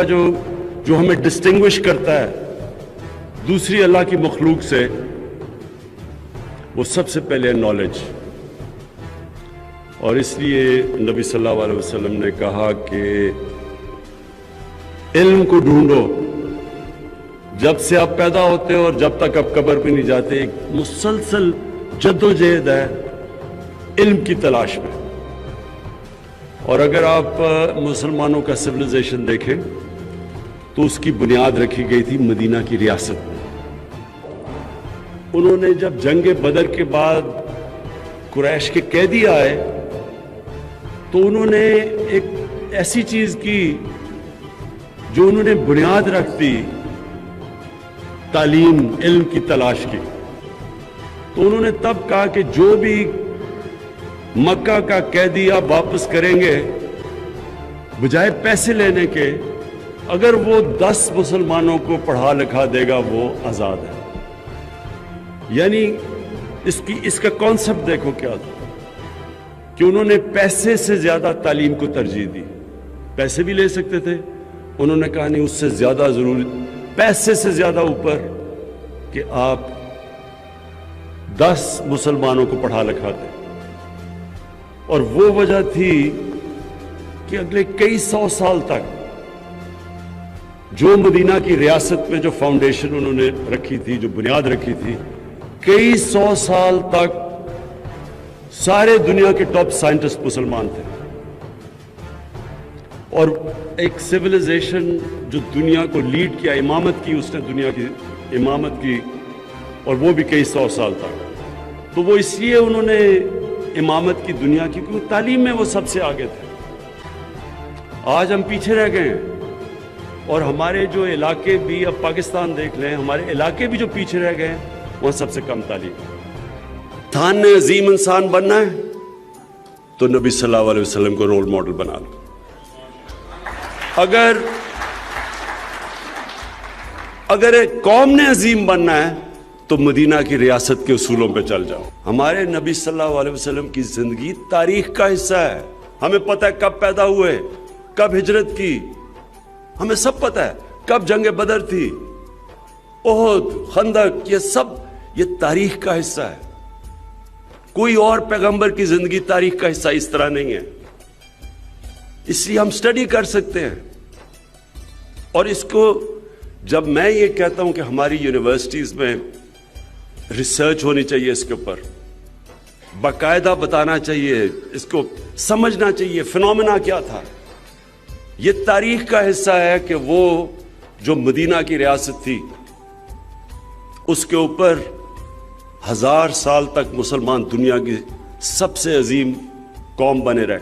जो जो हमें डिस्टिंग्विश करता है दूसरी अल्लाह की मखलूक से, वो सबसे पहले नॉलेज। और इसलिए नबी सल्लल्लाहु अलैहि वसल्लम ने कहा कि इल्म को ढूंढो जब से आप पैदा होते हो और जब तक आप कब्र पे नहीं जाते। एक मुसलसल जद्दोजहद है इल्म की तलाश में। और अगर आप मुसलमानों का सिविलाइजेशन देखें तो उसकी बुनियाद रखी गई थी मदीना की रियासत में। उन्होंने जब जंग बदर के बाद कुरैश के कैदी आए तो उन्होंने एक ऐसी चीज की जो उन्होंने बुनियाद रख दी, तालीम इल्म की तलाश की। तो उन्होंने तब कहा कि जो भी मक्का का कैदी आप वापस करेंगे बजाय पैसे लेने के, अगर वो 10 मुसलमानों को पढ़ा लिखा देगा वो आजाद है। यानी इसका कॉन्सेप्ट देखो क्या था कि उन्होंने पैसे से ज्यादा तालीम को तरजीह दी। पैसे भी ले सकते थे, उन्होंने कहा नहीं, उससे ज्यादा जरूरी, पैसे से ज्यादा ऊपर कि आप 10 मुसलमानों को पढ़ा लिखा दें। और वो वजह थी कि अगले कई 100 साल तक जो मदीना की रियासत में जो फाउंडेशन उन्होंने रखी थी, जो बुनियाद रखी थी, कई 100 साल तक सारे दुनिया के टॉप साइंटिस्ट मुसलमान थे। और एक सिविलाइजेशन जो दुनिया को लीड किया, इमामत की उसने, दुनिया की इमामत की, और वो भी कई 100 साल तक। तो वो इसलिए उन्होंने इमामत की दुनिया की, क्योंकि तालीम में वो सबसे आगे थे। आज हम पीछे रह गए हैं और हमारे जो इलाके भी, अब पाकिस्तान देख लें, हमारे इलाके भी जो पीछे रह गए हैं वह सबसे कम तालीम। थान ने अजीम इंसान बनना है तो नबी सल्लल्लाहु अलैहि वसल्लम को रोल मॉडल बना लो। अगर एक कौम ने अजीम बनना है तो मदीना की रियासत के उसूलों पे चल जाओ। हमारे नबी सल्लल्लाहु अलैहि वसल्लम की जिंदगी तारीख का हिस्सा है। हमें पता है कब पैदा हुए, कब हिजरत की, हमें सब पता है, कब जंग बदर थी, ओहद, खंदक, ये सब ये तारीख का हिस्सा है। कोई और पैगंबर की जिंदगी तारीख का हिस्सा इस तरह नहीं है। इसलिए हम स्टडी कर सकते हैं। और इसको जब मैं ये कहता हूं कि हमारी यूनिवर्सिटीज में रिसर्च होनी चाहिए, इसके ऊपर बाकायदा बताना चाहिए, इसको समझना चाहिए फिनोमेना क्या था। ये तारीख का हिस्सा है कि वो जो मदीना की रियासत थी उसके ऊपर 1000 साल तक मुसलमान दुनिया की सबसे अजीम कौम बने रहे।